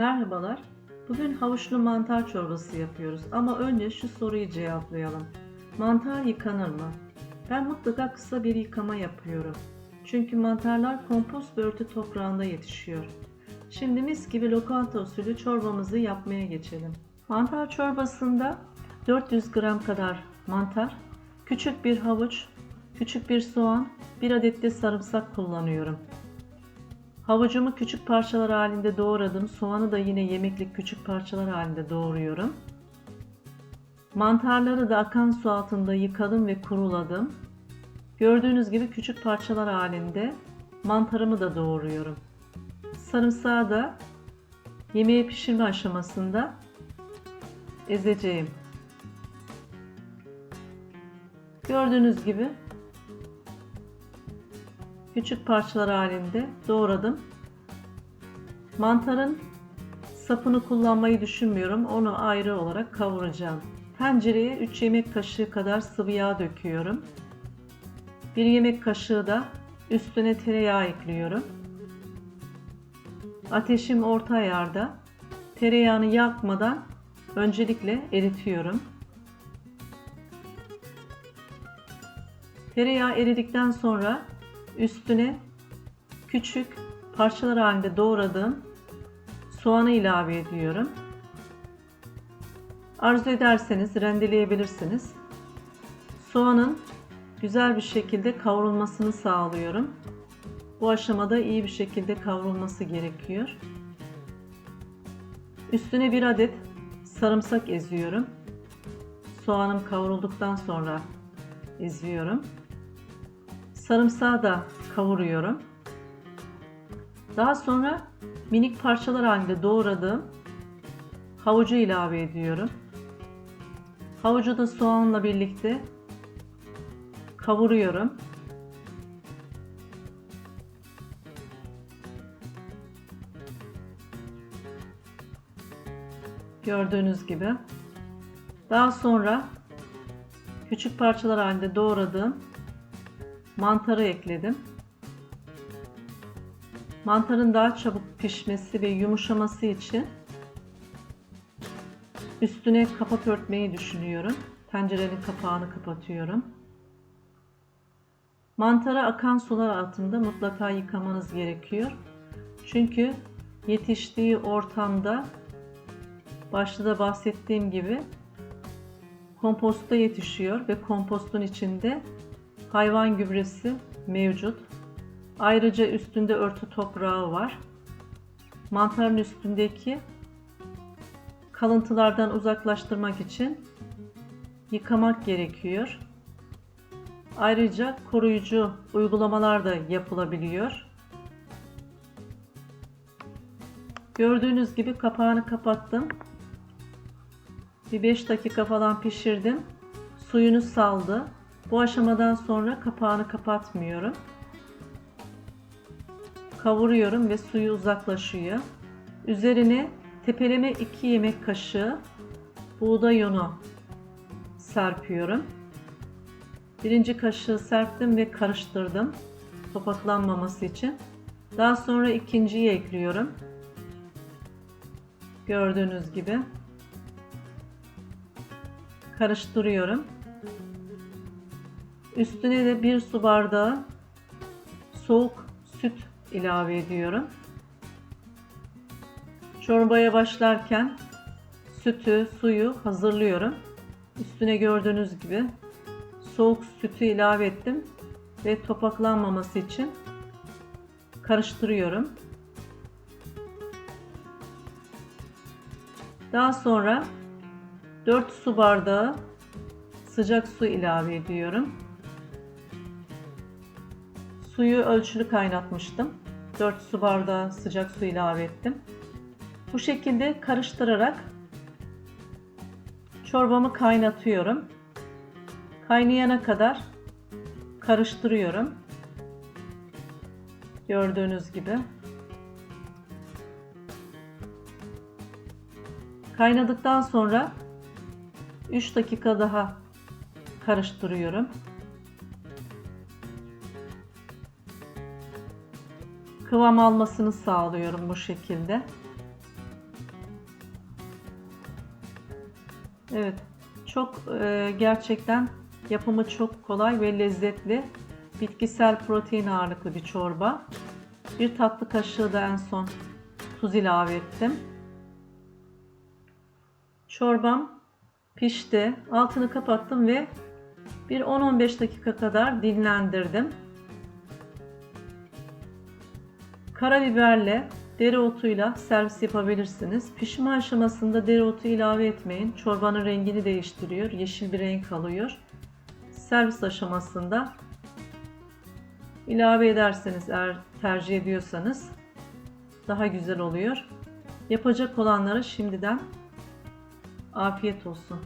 Merhabalar. Bugün havuçlu mantar çorbası yapıyoruz ama önce şu soruyu cevaplayalım. Mantar yıkanır mı? Ben mutlaka kısa bir yıkama yapıyorum. Çünkü mantarlar kompost ve örtü toprağında yetişiyor. Şimdi mis gibi lokanta usulü çorbamızı yapmaya geçelim. Mantar çorbasında 400 gram kadar mantar, küçük bir havuç, küçük bir soğan, 1 adet de sarımsak kullanıyorum. Havucumu küçük parçalar halinde doğradım. Soğanı da yine yemeklik küçük parçalar halinde doğruyorum. Mantarları da akan su altında yıkadım ve kuruladım. Gördüğünüz gibi küçük parçalar halinde mantarımı da doğruyorum. Sarımsağı da yemeği pişirme aşamasında ezeceğim. Gördüğünüz gibi küçük parçalar halinde doğradım. Mantarın sapını kullanmayı düşünmüyorum. Onu ayrı olarak kavuracağım. Tencereye 3 yemek kaşığı kadar sıvı yağ döküyorum. 1 yemek kaşığı da üstüne tereyağı ekliyorum. Ateşim orta ayarda. Tereyağını yakmadan öncelikle eritiyorum. Tereyağı eridikten sonra üstüne küçük parçalar halinde doğradığım soğanı ilave ediyorum. Arzu ederseniz rendeleyebilirsiniz. Soğanın güzel bir şekilde kavrulmasını sağlıyorum. Bu aşamada iyi bir şekilde kavrulması gerekiyor. Üstüne 1 adet sarımsak eziyorum. Soğanım kavrulduktan sonra eziyorum. Sarımsağı da kavuruyorum. Daha sonra minik parçalar halinde doğradığım havucu ilave ediyorum. Havucu da soğanla birlikte kavuruyorum. Gördüğünüz gibi. Daha sonra küçük parçalar halinde doğradığım mantarı ekledim. Mantarın daha çabuk pişmesi ve yumuşaması için üstüne kapak örtmeyi düşünüyorum. Tencerenin kapağını kapatıyorum. Mantarı akan sular altında mutlaka yıkamanız gerekiyor. Çünkü yetiştiği ortamda başta da bahsettiğim gibi komposta yetişiyor ve kompostun içinde hayvan gübresi mevcut. Ayrıca üstünde örtü toprağı var. Mantarın üstündeki kalıntılardan uzaklaştırmak için yıkamak gerekiyor. Ayrıca koruyucu uygulamalar da yapılabiliyor. Gördüğünüz gibi kapağını kapattım. Bir 5 dakika falan pişirdim. Suyunu saldı. Bu aşamadan sonra kapağını kapatmıyorum. Kavuruyorum ve suyu uzaklaşıyor. Üzerine tepeleme 2 yemek kaşığı buğday unu serpiyorum. 1. kaşığı serptim ve karıştırdım topaklanmaması için. Daha sonra ikinciyi ekliyorum. Gördüğünüz gibi karıştırıyorum. Üstüne de 1 su bardağı soğuk süt ilave ediyorum. Çorbaya başlarken sütü, suyu hazırlıyorum. Üstüne gördüğünüz gibi soğuk sütü ilave ettim ve topaklanmaması için karıştırıyorum. Daha sonra 4 su bardağı sıcak su ilave ediyorum. Suyu ölçülü kaynatmıştım. 4 su bardağı sıcak su ilave ettim. Bu şekilde karıştırarak çorbamı kaynatıyorum. Kaynayana kadar karıştırıyorum. Gördüğünüz gibi. Kaynadıktan sonra 3 dakika daha karıştırıyorum. Kıvam almasını sağlıyorum bu şekilde. Evet, çok gerçekten yapımı çok kolay ve lezzetli. Bitkisel protein ağırlıklı bir çorba. Bir tatlı kaşığı da en son tuz ilave ettim. Çorbam pişti. Altını kapattım ve bir 10-15 dakika kadar dinlendirdim. Karabiberle, dereotuyla servis yapabilirsiniz. Pişme aşamasında dereotu ilave etmeyin. Çorbanın rengini değiştiriyor. Yeşil bir renk alıyor. Servis aşamasında ilave ederseniz, eğer tercih ediyorsanız, daha güzel oluyor. Yapacak olanlara şimdiden afiyet olsun.